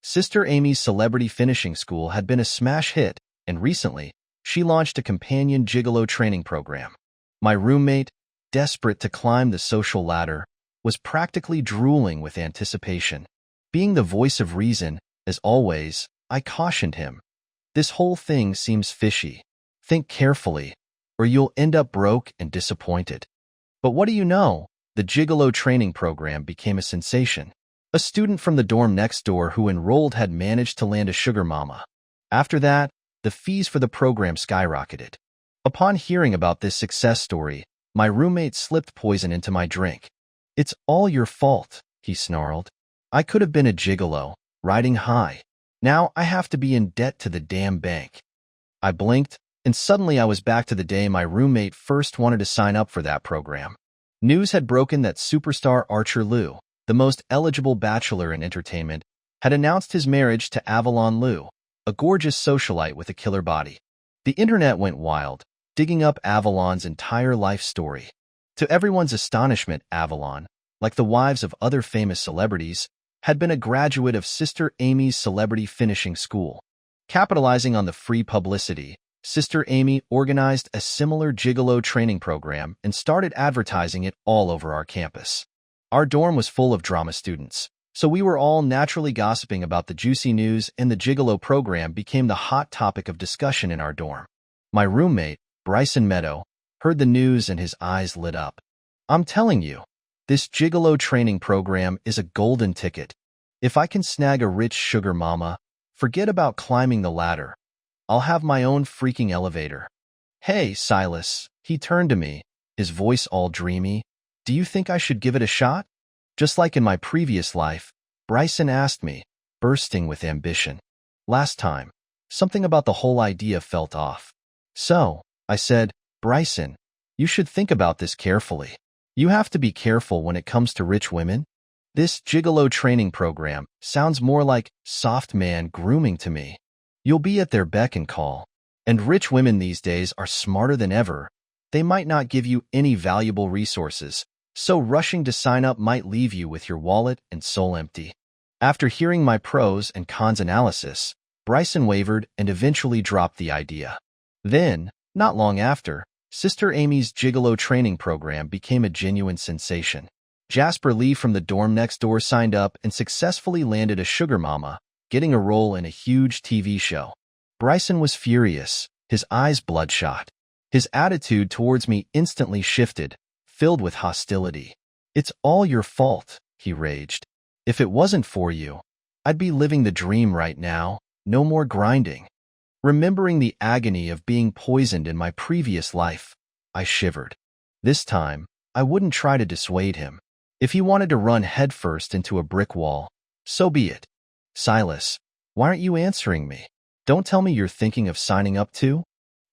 Sister Amy's Celebrity Finishing School had been a smash hit, and recently, she launched a companion gigolo training program. My roommate, desperate to climb the social ladder, was practically drooling with anticipation. Being the voice of reason, as always, I cautioned him. This whole thing seems fishy. Think carefully, or you'll end up broke and disappointed. But what do you know? The gigolo training program became a sensation. A student from the dorm next door who enrolled had managed to land a sugar mama. After that, the fees for the program skyrocketed. Upon hearing about this success story, my roommate slipped poison into my drink. "It's all your fault," he snarled. "I could have been a gigolo, riding high. Now I have to be in debt to the damn bank." I blinked, and suddenly I was back to the day my roommate first wanted to sign up for that program. News had broken that superstar Archer Liu, the most eligible bachelor in entertainment, had announced his marriage to Avalon Liu, a gorgeous socialite with a killer body. The internet went wild, digging up Avalon's entire life story. To everyone's astonishment, Avalon, like the wives of other famous celebrities, had been a graduate of Sister Amy's Celebrity Finishing School. Capitalizing on the free publicity, Sister Amy organized a similar gigolo training program and started advertising it all over our campus. Our dorm was full of drama students, so we were all naturally gossiping about the juicy news, and the gigolo program became the hot topic of discussion in our dorm. My roommate, Bryson Meadow, heard the news and his eyes lit up. "I'm telling you, this gigolo training program is a golden ticket. If I can snag a rich sugar mama, forget about climbing the ladder. I'll have my own freaking elevator." "Hey, Silas," he turned to me, his voice all dreamy. "Do you think I should give it a shot?" Just like in my previous life, Bryson asked me, bursting with ambition. Last time, something about the whole idea felt off. "So," I said, "Bryson, you should think about this carefully. You have to be careful when it comes to rich women. This gigolo training program sounds more like soft man grooming to me. You'll be at their beck and call. And rich women these days are smarter than ever. They might not give you any valuable resources, so rushing to sign up might leave you with your wallet and soul empty." After hearing my pros and cons analysis, Bryson wavered and eventually dropped the idea. Then, not long after, Sister Amy's gigolo training program became a genuine sensation. Jasper Lee from the dorm next door signed up and successfully landed a sugar mama, getting a role in a huge TV show. Bryson was furious, his eyes bloodshot. His attitude towards me instantly shifted, filled with hostility. "It's all your fault," he raged. "If it wasn't for you, I'd be living the dream right now, no more grinding." Remembering the agony of being poisoned in my previous life, I shivered. This time, I wouldn't try to dissuade him. If he wanted to run headfirst into a brick wall, so be it. "Silas, why aren't you answering me? Don't tell me you're thinking of signing up too?"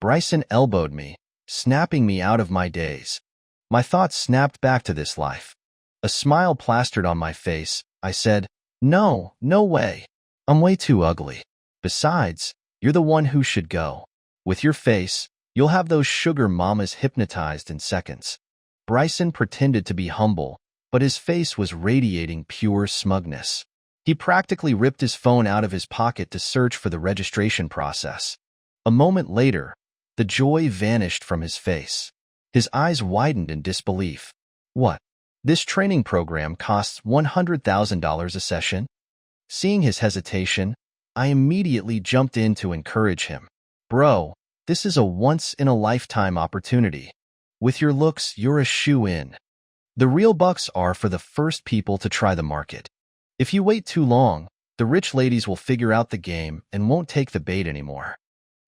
Bryson elbowed me, snapping me out of my daze. My thoughts snapped back to this life. A smile plastered on my face. I said, "No, no way. I'm way too ugly. Besides, you're the one who should go. With your face, you'll have those sugar mamas hypnotized in seconds." Bryson pretended to be humble, but his face was radiating pure smugness. He practically ripped his phone out of his pocket to search for the registration process. A moment later, the joy vanished from his face. His eyes widened in disbelief. "What? This training program costs $100,000 a session?" Seeing his hesitation, I immediately jumped in to encourage him. "Bro, this is a once-in-a-lifetime opportunity. With your looks, you're a shoe-in. The real bucks are for the first people to try the market. If you wait too long, the rich ladies will figure out the game and won't take the bait anymore."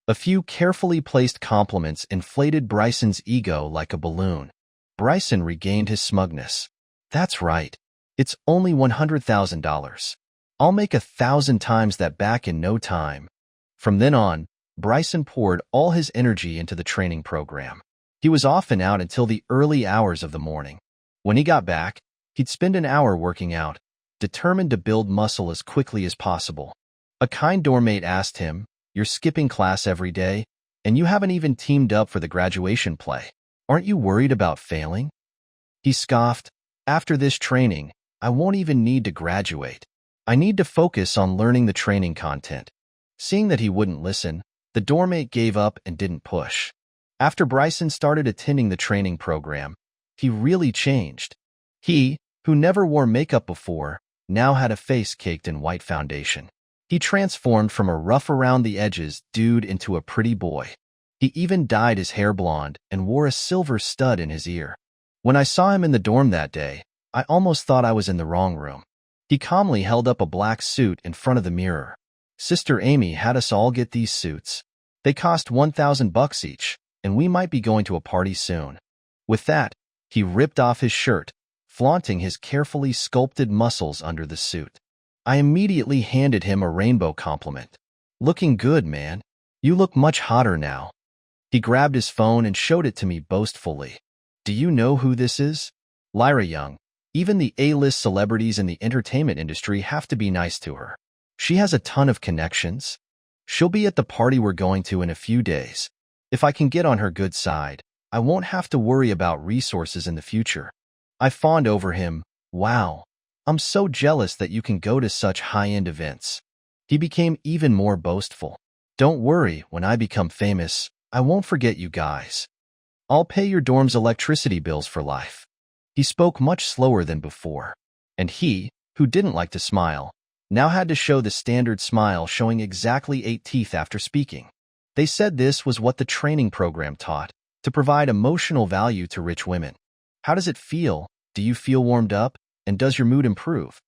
A few carefully placed compliments inflated Bryson's ego like a balloon. Bryson regained his smugness. "That's right. It's only $100,000. I'll make 1,000 times that back in no time." From then on, Bryson poured all his energy into the training program. He was off and out until the early hours of the morning. When he got back, he'd spend an hour working out, determined to build muscle as quickly as possible. A kind dormmate asked him, "You're skipping class every day, and you haven't even teamed up for the graduation play. Aren't you worried about failing?" He scoffed, "After this training, I won't even need to graduate. I need to focus on learning the training content. Seeing that he wouldn't listen, the doormate gave up and didn't push. After Bryson started attending the training program, he really changed. He, who never wore makeup before, now had a face caked in white foundation. He transformed from a rough-around-the-edges dude into a pretty boy. He even dyed his hair blonde and wore a silver stud in his ear. When I saw him in the dorm that day, I almost thought I was in the wrong room. He calmly held up a black suit in front of the mirror. Sister Amy had us all get these suits. They cost $1,000 each, and we might be going to a party soon. With that, he ripped off his shirt, flaunting his carefully sculpted muscles under the suit. I immediately handed him a rainbow compliment. "Looking good, man. You look much hotter now." He grabbed his phone and showed it to me boastfully. "Do you know who this is? Lyra Young. Even the A-list celebrities in the entertainment industry have to be nice to her. She has a ton of connections. She'll be at the party we're going to in a few days. If I can get on her good side, I won't have to worry about resources in the future." I fawned over him. "Wow, I'm so jealous that you can go to such high-end events." He became even more boastful. "Don't worry, when I become famous, I won't forget you guys. I'll pay your dorm's electricity bills for life." He spoke much slower than before, and he, who didn't like to smile, now had to show the standard smile, showing exactly 8 teeth after speaking. They said this was what the training program taught, to provide emotional value to rich women. "How does it feel? Do you feel warmed up? And does your mood improve?"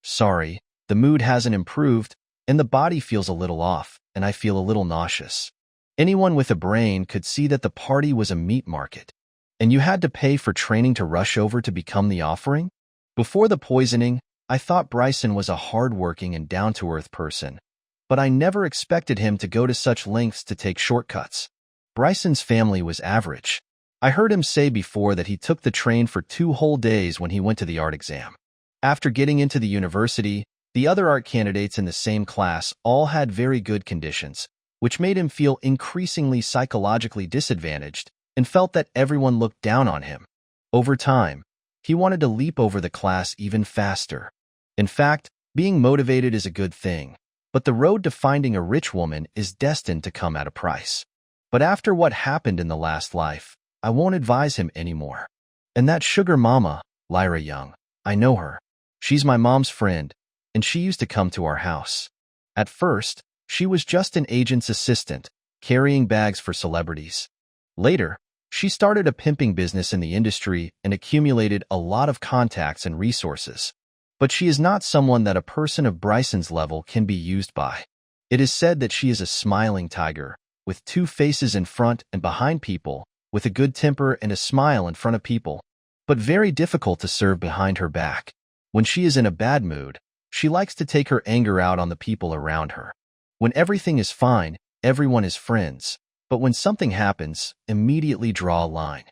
Sorry, the mood hasn't improved, and the body feels a little off, and I feel a little nauseous." Anyone with a brain could see that the party was a meat market. And you had to pay for training to rush over to become the offering? Before the poisoning, I thought Bryson was a hard-working and down-to-earth person, but I never expected him to go to such lengths to take shortcuts. Bryson's family was average. I heard him say before that he took the train for 2 whole days when he went to the art exam. After getting into the university, the other art candidates in the same class all had very good conditions, which made him feel increasingly psychologically disadvantaged and felt that everyone looked down on him. Over time, he wanted to leap over the class even faster. In fact, being motivated is a good thing, but the road to finding a rich woman is destined to come at a price. But after what happened in the last life, I won't advise him anymore. And that sugar mama, Lyra Young, I know her. She's my mom's friend, and she used to come to our house. At first, she was just an agent's assistant, carrying bags for celebrities. Later, she started a pimping business in the industry and accumulated a lot of contacts and resources. But she is not someone that a person of Bryson's level can be used by. It is said that she is a smiling tiger, with 2 faces in front and behind people, with a good temper and a smile in front of people, but very difficult to serve behind her back. When she is in a bad mood, she likes to take her anger out on the people around her. When everything is fine, everyone is friends, but when something happens, immediately draw a line.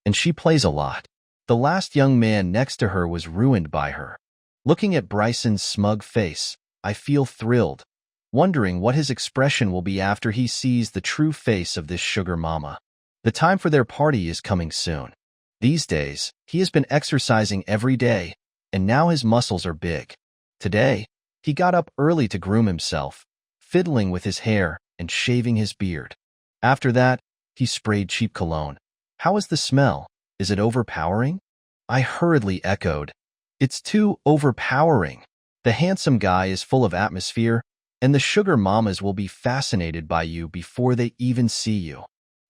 And she plays a lot. The last young man next to her was ruined by her. Looking at Bryson's smug face, I feel thrilled, wondering what his expression will be after he sees the true face of this sugar mama. The time for their party is coming soon. These days, he has been exercising every day, and now his muscles are big. Today, he got up early to groom himself, fiddling with his hair and shaving his beard. After that, he sprayed cheap cologne. "How is the smell? Is it overpowering?" I hurriedly echoed. "It's too overpowering. The handsome guy is full of atmosphere, and the sugar mamas will be fascinated by you before they even see you."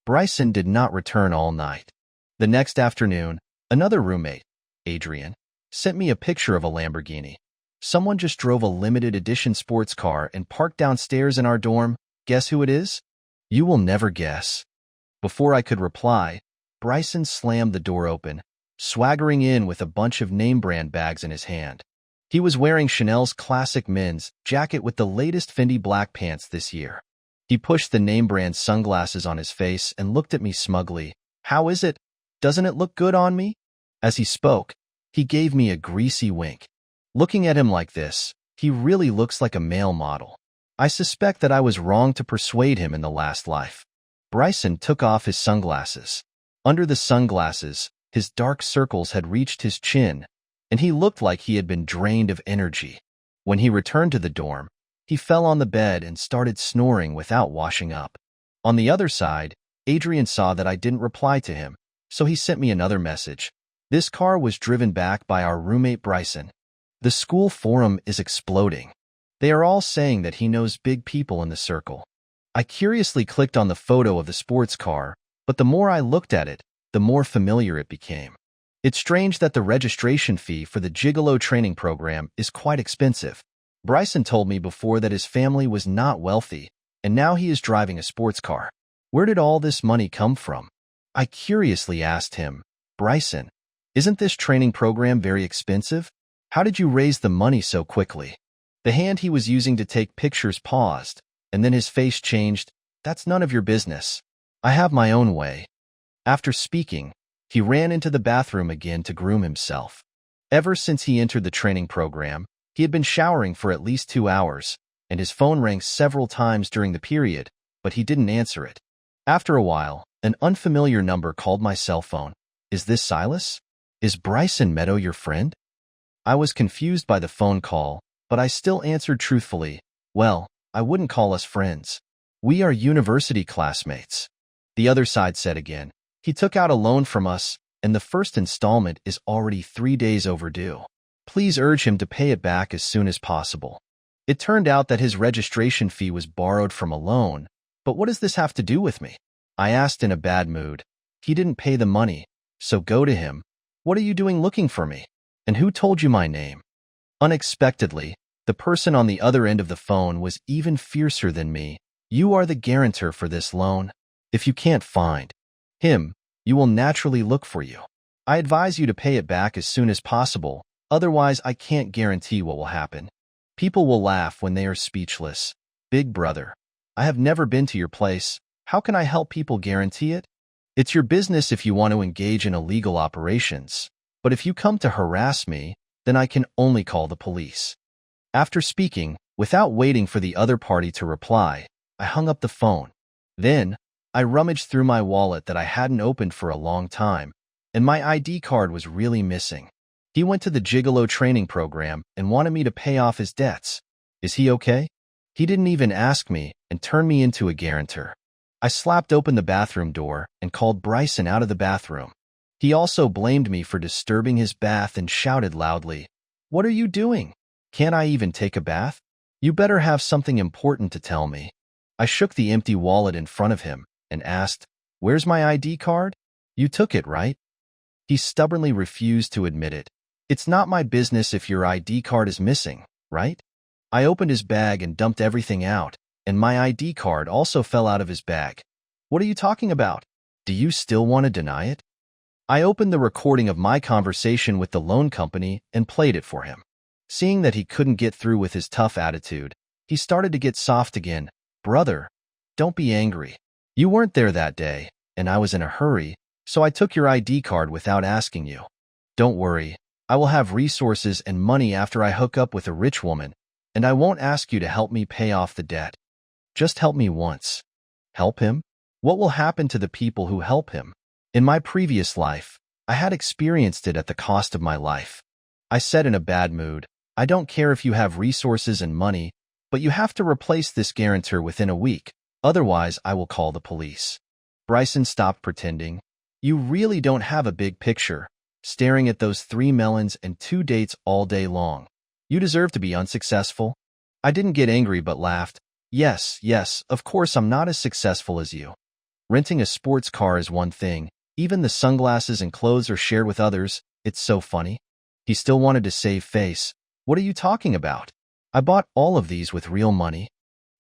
Bryson did not return all night. The next afternoon, another roommate, Adrian, sent me a picture of a Lamborghini. Someone just drove a limited edition sports car and parked downstairs in our dorm. Guess who it is? You will never guess. Before I could reply, Bryson slammed the door open, swaggering in with a bunch of name-brand bags in his hand. He was wearing Chanel's classic men's jacket with the latest Fendi black pants this year. He pushed the name-brand sunglasses on his face and looked at me smugly. "How is it? Doesn't it look good on me?" As he spoke, he gave me a greasy wink. Looking at him like this, he really looks like a male model. I suspect that I was wrong to persuade him in the last life. Bryson took off his sunglasses. Under the sunglasses, his dark circles had reached his chin, and he looked like he had been drained of energy. When he returned to the dorm, he fell on the bed and started snoring without washing up. On the other side, Adrian saw that I didn't reply to him, so he sent me another message. This car was driven back by our roommate Bryson. The school forum is exploding. They are all saying that he knows big people in the circle. I curiously clicked on the photo of the sports car, but the more I looked at it, the more familiar it became. It's strange that the registration fee for the gigolo training program is quite expensive. Bryson told me before that his family was not wealthy, and now he is driving a sports car. Where did all this money come from? I curiously asked him, Bryson, isn't this training program very expensive? How did you raise the money so quickly? The hand he was using to take pictures paused, and then his face changed. That's none of your business. I have my own way. After speaking, he ran into the bathroom again to groom himself. Ever since he entered the training program, he had been showering for at least 2 hours, and his phone rang several times during the period, but he didn't answer it. After a while, an unfamiliar number called my cell phone. Is this Silas? Is Bryson Meadow your friend? I was confused by the phone call, but I still answered truthfully. Well, I wouldn't call us friends. We are university classmates. The other side said again. He took out a loan from us, and the first installment is already 3 days overdue. Please urge him to pay it back as soon as possible. It turned out that his registration fee was borrowed from a loan, but what does this have to do with me? I asked in a bad mood. He didn't pay the money, so go to him. What are you doing looking for me? And who told you my name? Unexpectedly, the person on the other end of the phone was even fiercer than me. You are the guarantor for this loan. If you can't find him, you will naturally look for you. I advise you to pay it back as soon as possible, otherwise I can't guarantee what will happen. People will laugh when they are speechless. Big brother, I have never been to your place. How can I help people guarantee it? It's your business if you want to engage in illegal operations, but if you come to harass me, then I can only call the police. After speaking, without waiting for the other party to reply, I hung up the phone. Then, I rummaged through my wallet that I hadn't opened for a long time, and my ID card was really missing. He went to the gigolo training program and wanted me to pay off his debts. Is he okay? He didn't even ask me and turned me into a guarantor. I slapped open the bathroom door and called Bryson out of the bathroom. He also blamed me for disturbing his bath and shouted loudly, "What are you doing? Can't I even take a bath? You better have something important to tell me." I shook the empty wallet in front of him and asked, "Where's my ID card? You took it, right?" He stubbornly refused to admit it. "It's not my business if your ID card is missing, right?" I opened his bag and dumped everything out, and my ID card also fell out of his bag. "What are you talking about? Do you still want to deny it?" I opened the recording of my conversation with the loan company and played it for him. Seeing that he couldn't get through with his tough attitude, he started to get soft again. "Brother, don't be angry. You weren't there that day, and I was in a hurry, so I took your ID card without asking you. Don't worry, I will have resources and money after I hook up with a rich woman, and I won't ask you to help me pay off the debt. Just help me once." Help him? What will happen to the people who help him? In my previous life, I had experienced it at the cost of my life. I said in a bad mood, "I don't care if you have resources and money, but you have to replace this guarantor within a week. Otherwise, I will call the police." Bryson stopped pretending. "You really don't have a big picture, staring at those 3 melons and 2 dates all day long. You deserve to be unsuccessful." I didn't get angry but laughed. Yes, of course I'm not as successful as you. Renting a sports car is one thing. Even the sunglasses and clothes are shared with others. It's so funny." He still wanted to save face. "What are you talking about? I bought all of these with real money."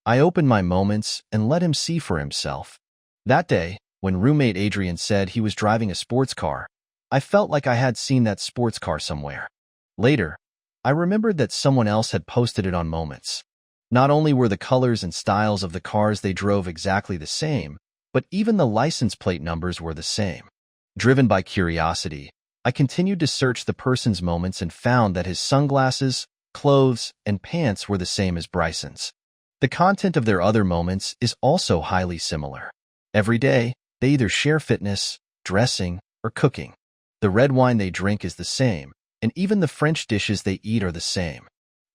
I opened my moments and let him see for himself. That day, when roommate Adrian said he was driving a sports car, I felt like I had seen that sports car somewhere. Later, I remembered that someone else had posted it on Moments. Not only were the colors and styles of the cars they drove exactly the same, but even the license plate numbers were the same. Driven by curiosity, I continued to search the person's Moments and found that his sunglasses, clothes, and pants were the same as Bryson's. The content of their other Moments is also highly similar. Every day, they either share fitness, dressing, or cooking. The red wine they drink is the same, and even the French dishes they eat are the same.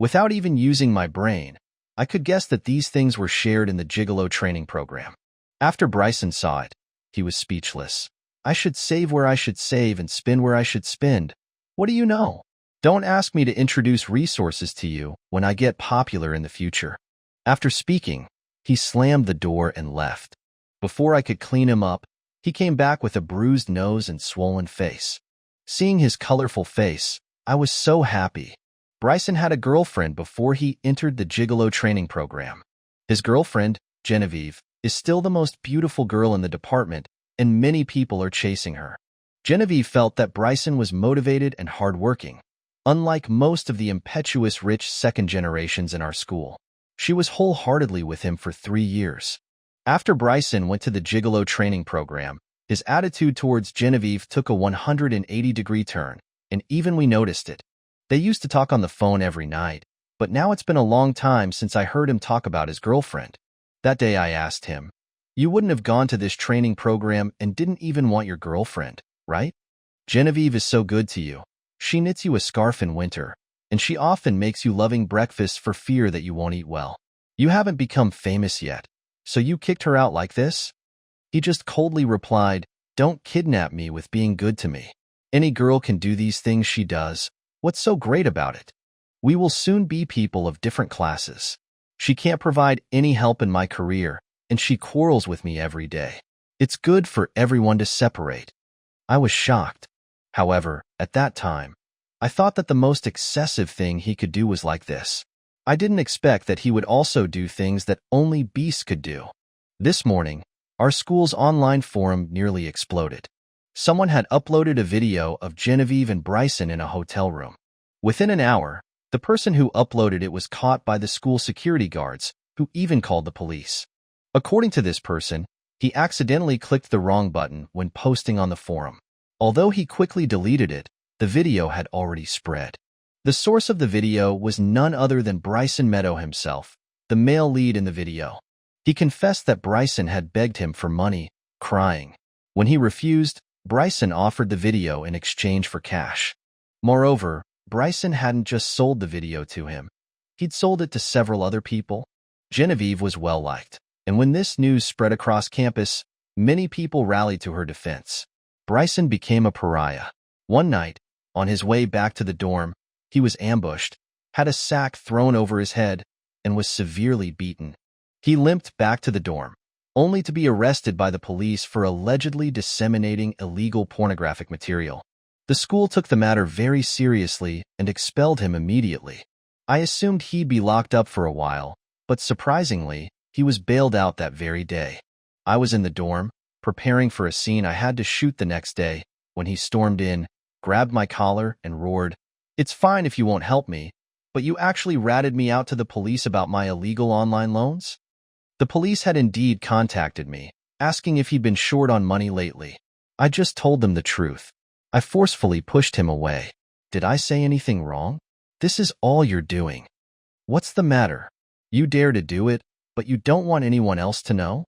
Without even using my brain, I could guess that these things were shared in the gigolo training program. After Bryson saw it, he was speechless. I should save where I should save and spend where I should spend. What do you know? Don't ask me to introduce resources to you when I get popular in the future. After speaking, he slammed the door and left. Before I could clean him up, he came back with a bruised nose and swollen face. Seeing his colorful face, I was so happy. Bryson had a girlfriend before he entered the gigolo training program. His girlfriend, Genevieve, is still the most beautiful girl in the department, and many people are chasing her. Genevieve felt that Bryson was motivated and hardworking, unlike most of the impetuous rich second generations in our school. She was wholeheartedly with him for 3 years. After Bryson went to the gigolo training program, his attitude towards Genevieve took a 180-degree turn, and even we noticed it. They used to talk on the phone every night, but now it's been a long time since I heard him talk about his girlfriend. That day I asked him, "You wouldn't have gone to this training program and didn't even want your girlfriend, right? Genevieve is so good to you. She knits you a scarf in winter, and she often makes you loving breakfasts for fear that you won't eat well. You haven't become famous yet, so you kicked her out like this?" He just coldly replied, "Don't kidnap me with being good to me. Any girl can do these things she does. What's so great about it? We will soon be people of different classes. She can't provide any help in my career, and she quarrels with me every day. It's good for everyone to separate." I was shocked. However, at that time, I thought that the most excessive thing he could do was like this. I didn't expect that he would also do things that only beasts could do. This morning, our school's online forum nearly exploded. Someone had uploaded a video of Genevieve and Bryson in a hotel room. Within an hour, the person who uploaded it was caught by the school security guards, who even called the police. According to this person, he accidentally clicked the wrong button when posting on the forum. Although he quickly deleted it, the video had already spread. The source of the video was none other than Bryson Meadow himself, the male lead in the video. He confessed that Bryson had begged him for money, crying. When he refused, Bryson offered the video in exchange for cash. Moreover, Bryson hadn't just sold the video to him. He'd sold it to several other people. Genevieve was well-liked, and when this news spread across campus, many people rallied to her defense. Bryson became a pariah. One night, on his way back to the dorm, he was ambushed, had a sack thrown over his head, and was severely beaten. He limped back to the dorm, only to be arrested by the police for allegedly disseminating illegal pornographic material. The school took the matter very seriously and expelled him immediately. I assumed he'd be locked up for a while, but surprisingly, he was bailed out that very day. I was in the dorm, preparing for a scene I had to shoot the next day, when he stormed in, grabbed my collar, and roared, "It's fine if you won't help me, but you actually ratted me out to the police about my illegal online loans?" The police had indeed contacted me, asking if he'd been short on money lately. I just told them the truth. I forcefully pushed him away. Did I say anything wrong? This is all you're doing. What's the matter? You dare to do it, but you don't want anyone else to know?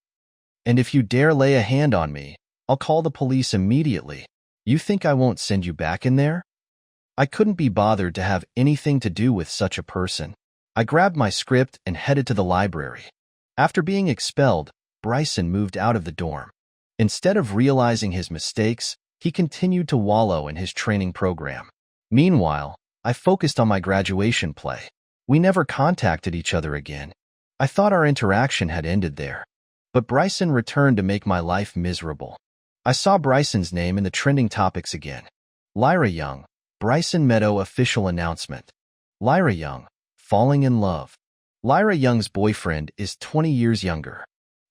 And if you dare lay a hand on me, I'll call the police immediately. You think I won't send you back in there? I couldn't be bothered to have anything to do with such a person. I grabbed my script and headed to the library. After being expelled, Bryson moved out of the dorm. Instead of realizing his mistakes, he continued to wallow in his training program. Meanwhile, I focused on my graduation play. We never contacted each other again. I thought our interaction had ended there. But Bryson returned to make my life miserable. I saw Bryson's name in the trending topics again. Lyra Young, Bryson Meadow official announcement. Lyra Young, falling in love. Lyra Young's boyfriend is 20 years younger.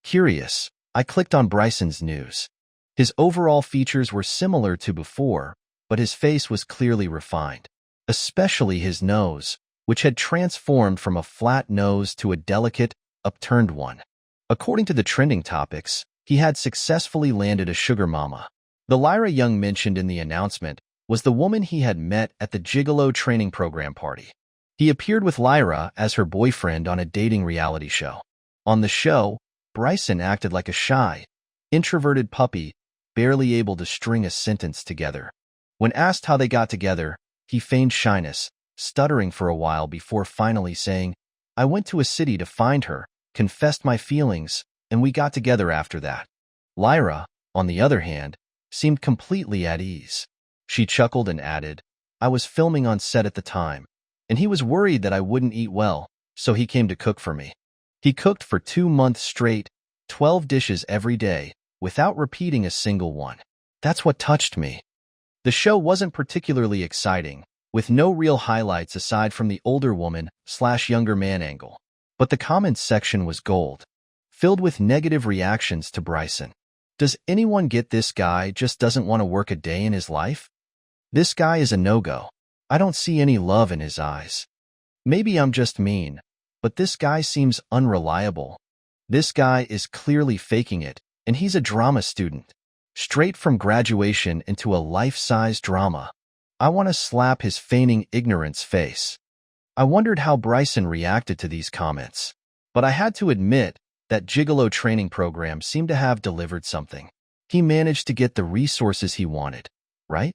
Curious, I clicked on Bryson's news. His overall features were similar to before, but his face was clearly refined, especially his nose, which had transformed from a flat nose to a delicate, upturned one. According to the trending topics, he had successfully landed a sugar mama. The Lyra Young mentioned in the announcement was the woman he had met at the gigolo training program party. He appeared with Lyra as her boyfriend on a dating reality show. On the show, Bryson acted like a shy, introverted puppy, barely able to string a sentence together. When asked how they got together, he feigned shyness, stuttering for a while before finally saying, "I went to a city to find her, confessed my feelings, and we got together after that." Lyra, on the other hand, seemed completely at ease. She chuckled and added, "I was filming on set at the time, and he was worried that I wouldn't eat well, so he came to cook for me. He cooked for 2 months straight, 12 dishes every day, without repeating a single one. That's what touched me." The show wasn't particularly exciting, with no real highlights aside from the older woman/younger man angle. But the comments section was gold, filled with negative reactions to Bryson. Does anyone get this guy just doesn't want to work a day in his life? This guy is a no-go. I don't see any love in his eyes. Maybe I'm just mean, but this guy seems unreliable. This guy is clearly faking it, and he's a drama student. Straight from graduation into a life-size drama. I want to slap his feigning ignorance face. I wondered how Bryson reacted to these comments, but I had to admit that gigolo training program seemed to have delivered something. He managed to get the resources he wanted, right?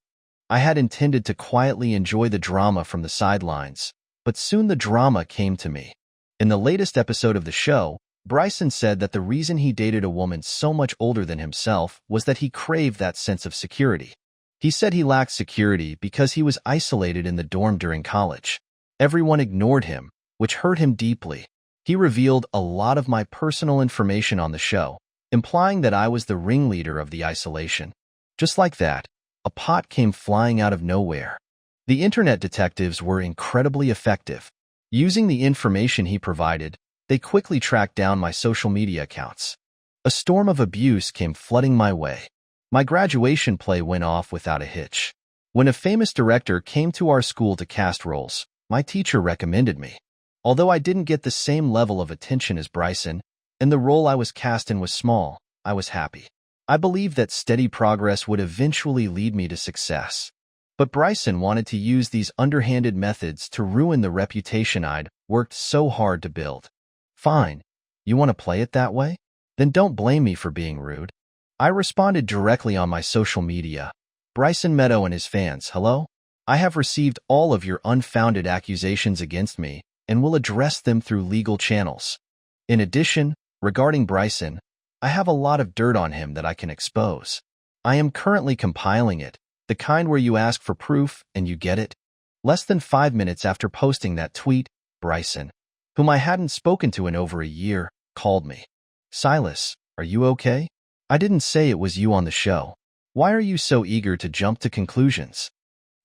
I had intended to quietly enjoy the drama from the sidelines, but soon the drama came to me. In the latest episode of the show, Bryson said that the reason he dated a woman so much older than himself was that he craved that sense of security. He said he lacked security because he was isolated in the dorm during college. Everyone ignored him, which hurt him deeply. He revealed a lot of my personal information on the show, implying that I was the ringleader of the isolation. Just like that, a pot came flying out of nowhere. The internet detectives were incredibly effective. Using the information he provided, they quickly tracked down my social media accounts. A storm of abuse came flooding my way. My graduation play went off without a hitch. When a famous director came to our school to cast roles, my teacher recommended me. Although I didn't get the same level of attention as Bryson, and the role I was cast in was small, I was happy. I believed that steady progress would eventually lead me to success. But Bryson wanted to use these underhanded methods to ruin the reputation I'd worked so hard to build. Fine. You want to play it that way? Then don't blame me for being rude. I responded directly on my social media. "Bryson Meadow and his fans, hello? I have received all of your unfounded accusations against me and will address them through legal channels. In addition, regarding Bryson, I have a lot of dirt on him that I can expose. I am currently compiling it, the kind where you ask for proof and you get it." Less than 5 minutes after posting that tweet, Bryson, whom I hadn't spoken to in over a year, called me. "Silas, are you okay? I didn't say it was you on the show. Why are you so eager to jump to conclusions?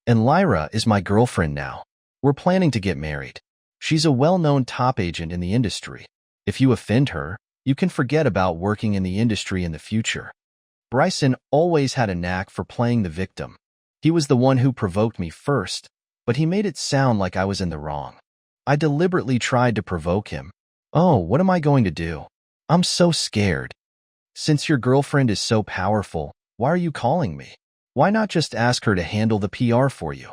And Lyra is my girlfriend now. We're planning to get married. She's a well-known top agent in the industry. If you offend her, you can forget about working in the industry in the future." Bryson always had a knack for playing the victim. He was the one who provoked me first, but he made it sound like I was in the wrong. I deliberately tried to provoke him. "Oh, what am I going to do? I'm so scared. Since your girlfriend is so powerful, why are you calling me? Why not just ask her to handle the PR for you?"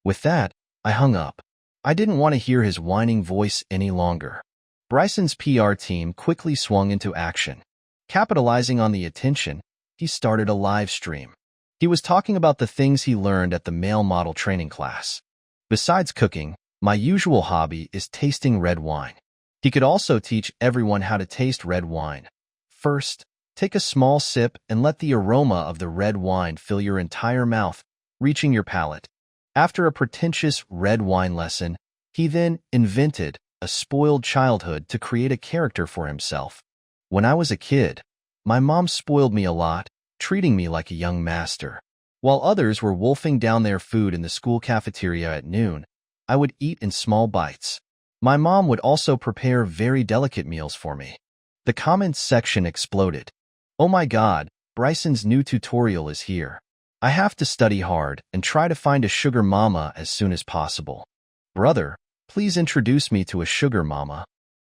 With that, I hung up. I didn't want to hear his whining voice any longer. Bryson's PR team quickly swung into action. Capitalizing on the attention, he started a live stream. He was talking about the things he learned at the male model training class. Besides cooking, my usual hobby is tasting red wine. He could also teach everyone how to taste red wine. First, take a small sip and let the aroma of the red wine fill your entire mouth, reaching your palate. After a pretentious red wine lesson, he then invented a spoiled childhood to create a character for himself. When I was a kid, my mom spoiled me a lot, treating me like a young master. While others were wolfing down their food in the school cafeteria at noon, I would eat in small bites. My mom would also prepare very delicate meals for me. The comments section exploded. "Oh my God, Bryson's new tutorial is here. I have to study hard and try to find a sugar mama as soon as possible. Brother, please introduce me to a sugar mama."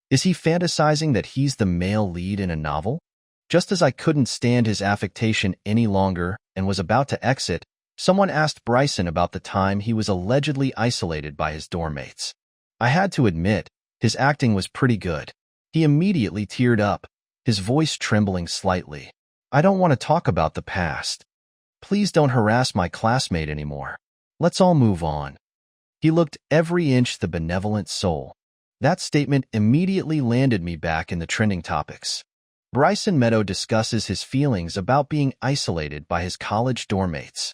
Is he fantasizing that he's the male lead in a novel? Just as I couldn't stand his affectation any longer and was about to exit, someone asked Bryson about the time he was allegedly isolated by his dorm mates. I had to admit, his acting was pretty good. He immediately teared up, his voice trembling slightly. "I don't want to talk about the past. Please don't harass my classmate anymore. Let's all move on." He looked every inch the benevolent soul. That statement immediately landed me back in the trending topics. Bryson Meadow discusses his feelings about being isolated by his college dormmates.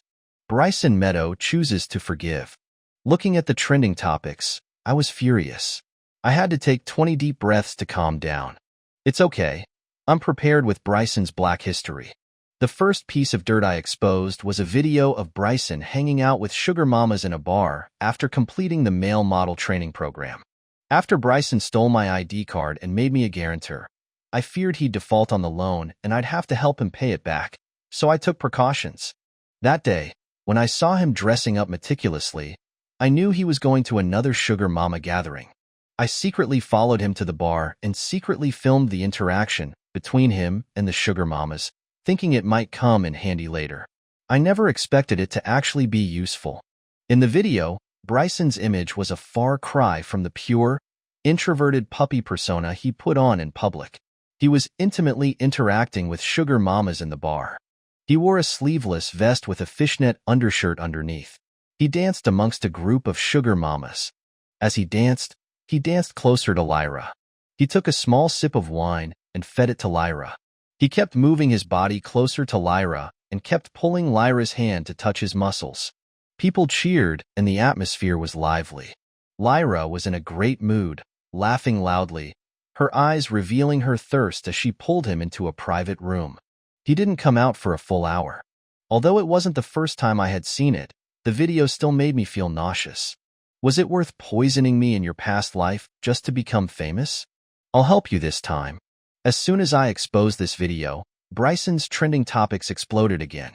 Bryson Meadow chooses to forgive. Looking at the trending topics, I was furious. I had to take 20 deep breaths to calm down. It's okay. I'm prepared with Bryson's black history. The first piece of dirt I exposed was a video of Bryson hanging out with sugar mamas in a bar after completing the male model training program. After Bryson stole my ID card and made me a guarantor, I feared he'd default on the loan and I'd have to help him pay it back, so I took precautions. That day, when I saw him dressing up meticulously, I knew he was going to another sugar mama gathering. I secretly followed him to the bar and secretly filmed the interaction between him and the sugar mamas, thinking it might come in handy later. I never expected it to actually be useful. In the video, Bryson's image was a far cry from the pure, introverted puppy persona he put on in public. He was intimately interacting with sugar mamas in the bar. He wore a sleeveless vest with a fishnet undershirt underneath. He danced amongst a group of sugar mamas. As he danced closer to Lyra. He took a small sip of wine and fed it to Lyra. He kept moving his body closer to Lyra and kept pulling Lyra's hand to touch his muscles. People cheered and the atmosphere was lively. Lyra was in a great mood, laughing loudly, her eyes revealing her thirst as she pulled him into a private room. He didn't come out for a full hour. Although it wasn't the first time I had seen it, the video still made me feel nauseous. Was it worth poisoning me in your past life just to become famous? I'll help you this time. As soon as I exposed this video, Bryson's trending topics exploded again.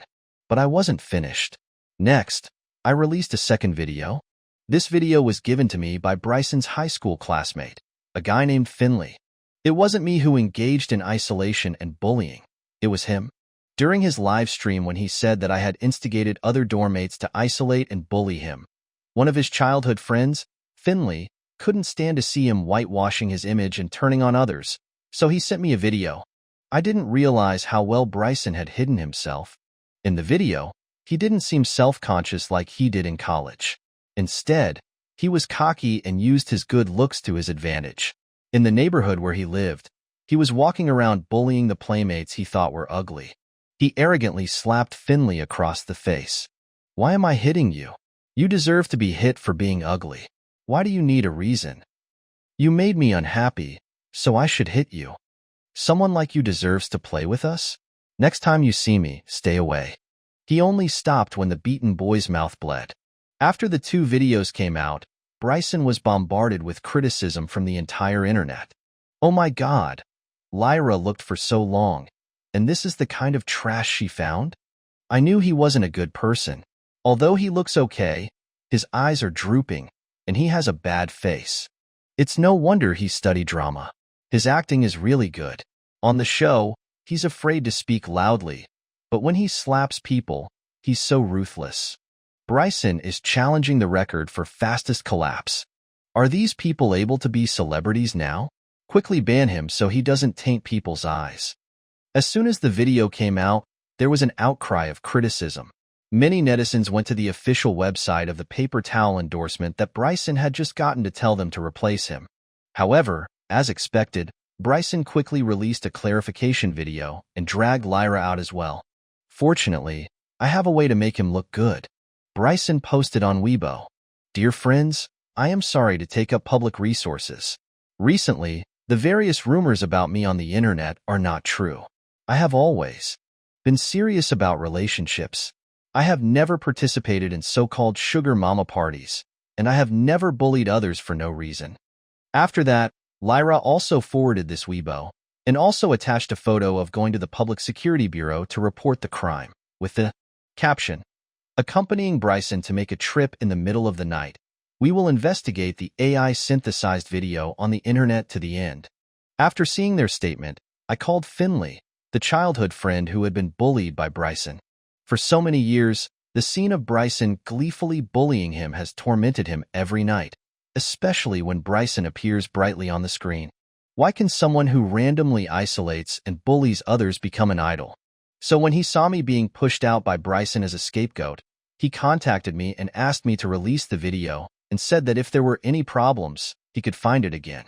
But I wasn't finished. Next, I released a second video. This video was given to me by Bryson's high school classmate, a guy named Finley. It wasn't me who engaged in isolation and bullying. It was him. During his live stream when he said that I had instigated other dormmates to isolate and bully him, one of his childhood friends, Finley, couldn't stand to see him whitewashing his image and turning on others, so he sent me a video. I didn't realize how well Bryson had hidden himself. In the video, he didn't seem self-conscious like he did in college. Instead, he was cocky and used his good looks to his advantage. In the neighborhood where he lived, he was walking around bullying the playmates he thought were ugly. He arrogantly slapped Finley across the face. "Why am I hitting you? You deserve to be hit for being ugly. Why do you need a reason? You made me unhappy, so I should hit you. Someone like you deserves to play with us? Next time you see me, stay away." He only stopped when the beaten boy's mouth bled. After the two videos came out, Bryson was bombarded with criticism from the entire internet. Oh my God, Lyra looked for so long, and this is the kind of trash she found? I knew he wasn't a good person. Although he looks okay, his eyes are drooping, and he has a bad face. It's no wonder he studied drama. His acting is really good. On the show, he's afraid to speak loudly, but when he slaps people, he's so ruthless. Bryson is challenging the record for fastest collapse. Are these people able to be celebrities now? Quickly ban him so he doesn't taint people's eyes. As soon as the video came out, there was an outcry of criticism. Many netizens went to the official website of the paper towel endorsement that Bryson had just gotten to tell them to replace him. However, as expected, Bryson quickly released a clarification video and dragged Lyra out as well. Fortunately, I have a way to make him look good. Bryson posted on Weibo, "Dear friends, I am sorry to take up public resources. Recently, the various rumors about me on the internet are not true. I have always been serious about relationships. I have never participated in so-called sugar mama parties, and I have never bullied others for no reason." After that, Lyra also forwarded this Weibo, and also attached a photo of going to the Public Security Bureau to report the crime, with the caption, "Accompanying Bryson to make a trip in the middle of the night. We will investigate the AI-synthesized video on the internet to the end." After seeing their statement, I called Finley, the childhood friend who had been bullied by Bryson. For so many years, the scene of Bryson gleefully bullying him has tormented him every night, especially when Bryson appears brightly on the screen. Why can someone who randomly isolates and bullies others become an idol? So when he saw me being pushed out by Bryson as a scapegoat, he contacted me and asked me to release the video and said that if there were any problems, he could find it again.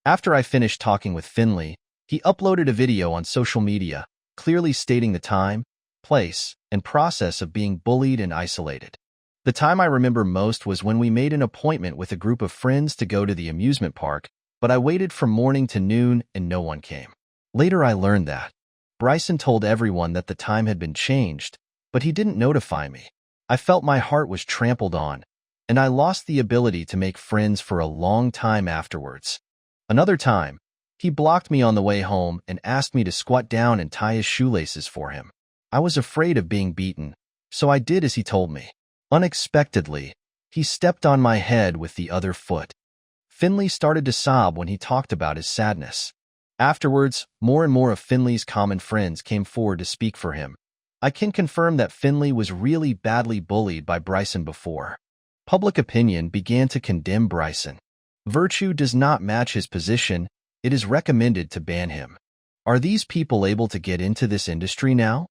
After I finished talking with Finley, he uploaded a video on social media, clearly stating the time, place, and process of being bullied and isolated. The time I remember most was when we made an appointment with a group of friends to go to the amusement park, but I waited from morning to noon and no one came. Later I learned that Bryson told everyone that the time had been changed, but he didn't notify me. I felt my heart was trampled on, and I lost the ability to make friends for a long time afterwards. Another time, he blocked me on the way home and asked me to squat down and tie his shoelaces for him. I was afraid of being beaten, so I did as he told me. Unexpectedly, he stepped on my head with the other foot. Finley started to sob when he talked about his sadness. Afterwards, more and more of Finley's common friends came forward to speak for him. I can confirm that Finley was really badly bullied by Bryson before. Public opinion began to condemn Bryson. Virtue does not match his position. It is recommended to ban him. Are these people able to get into this industry now?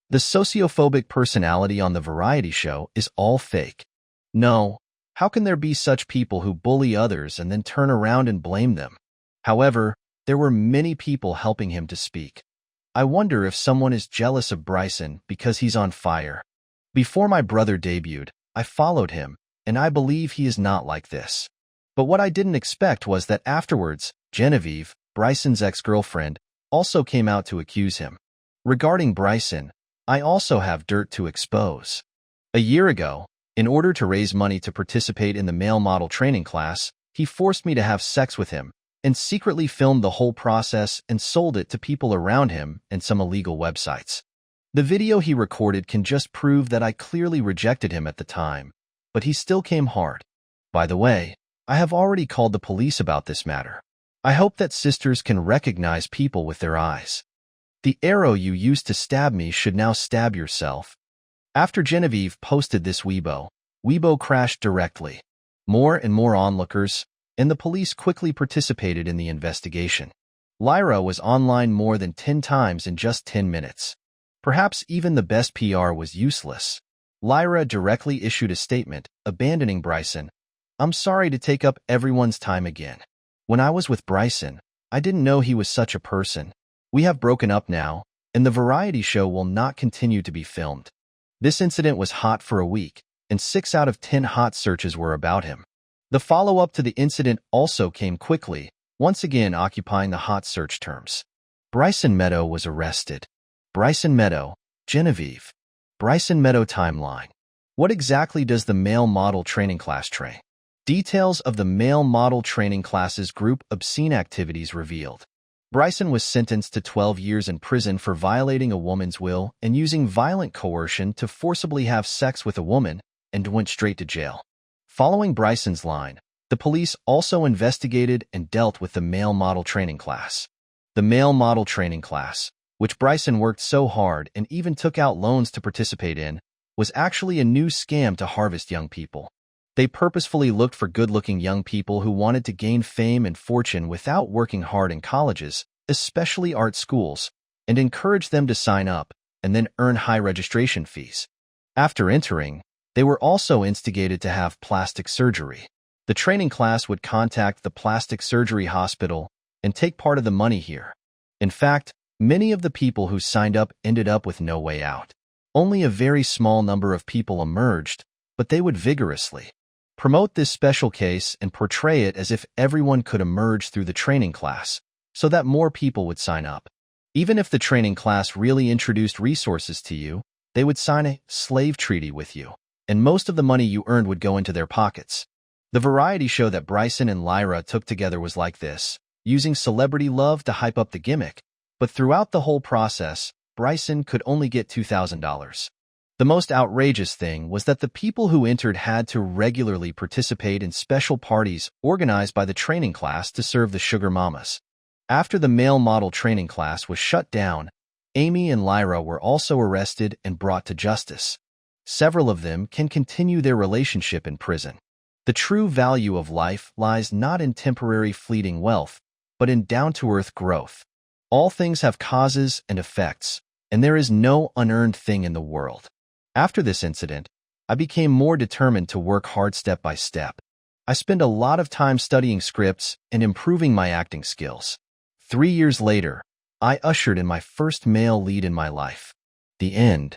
The sociophobic personality on the variety show is all fake. No, how can there be such people who bully others and then turn around and blame them? However, there were many people helping him to speak. I wonder if someone is jealous of Bryson because he's on fire. Before my brother debuted, I followed him, and I believe he is not like this. But what I didn't expect was that afterwards, Genevieve, Bryson's ex-girlfriend, also came out to accuse him. Regarding Bryson, I also have dirt to expose. A year ago, in order to raise money to participate in the male model training class, he forced me to have sex with him and secretly filmed the whole process and sold it to people around him and some illegal websites. The video he recorded can just prove that I clearly rejected him at the time, but he still came hard. By the way, I have already called the police about this matter. I hope that sisters can recognize people with their eyes. The arrow you used to stab me should now stab yourself. After Genevieve posted this Weibo crashed directly. More and more onlookers, and the police quickly participated in the investigation. Lyra was online more than 10 times in just 10 minutes. Perhaps even the best PR was useless. Lyra directly issued a statement, abandoning Bryson. I'm sorry to take up everyone's time again. When I was with Bryson, I didn't know he was such a person. We have broken up now, and the variety show will not continue to be filmed. This incident was hot for a week, and 6 out of 10 hot searches were about him. The follow-up to the incident also came quickly, once again occupying the hot search terms. Bryson Meadow was arrested. Bryson Meadow, Genevieve. Bryson Meadow timeline. What exactly does the male model training class train? Details of the male model training classes group obscene activities revealed. Bryson was sentenced to 12 years in prison for violating a woman's will and using violent coercion to forcibly have sex with a woman, and went straight to jail. Following Bryson's line, the police also investigated and dealt with the male model training class. The male model training class, which Bryson worked so hard and even took out loans to participate in, was actually a new scam to harvest young people. They purposefully looked for good-looking young people who wanted to gain fame and fortune without working hard in colleges, especially art schools, and encouraged them to sign up and then earn high registration fees. After entering, they were also instigated to have plastic surgery. The training class would contact the plastic surgery hospital and take part of the money here. In fact, many of the people who signed up ended up with no way out. Only a very small number of people emerged, but they would vigorously promote this special case and portray it as if everyone could emerge through the training class, so that more people would sign up. Even if the training class really introduced resources to you, they would sign a slave treaty with you, and most of the money you earned would go into their pockets. The variety show that Bryson and Lyra took together was like this, using celebrity love to hype up the gimmick, but throughout the whole process, Bryson could only get $2,000. The most outrageous thing was that the people who entered had to regularly participate in special parties organized by the training class to serve the sugar mamas. After the male model training class was shut down, Amy and Lyra were also arrested and brought to justice. Several of them can continue their relationship in prison. The true value of life lies not in temporary fleeting wealth, but in down-to-earth growth. All things have causes and effects, and there is no unearned thing in the world. After this incident, I became more determined to work hard step by step. I spent a lot of time studying scripts and improving my acting skills. 3 years later, I ushered in my first male lead in my life. The end.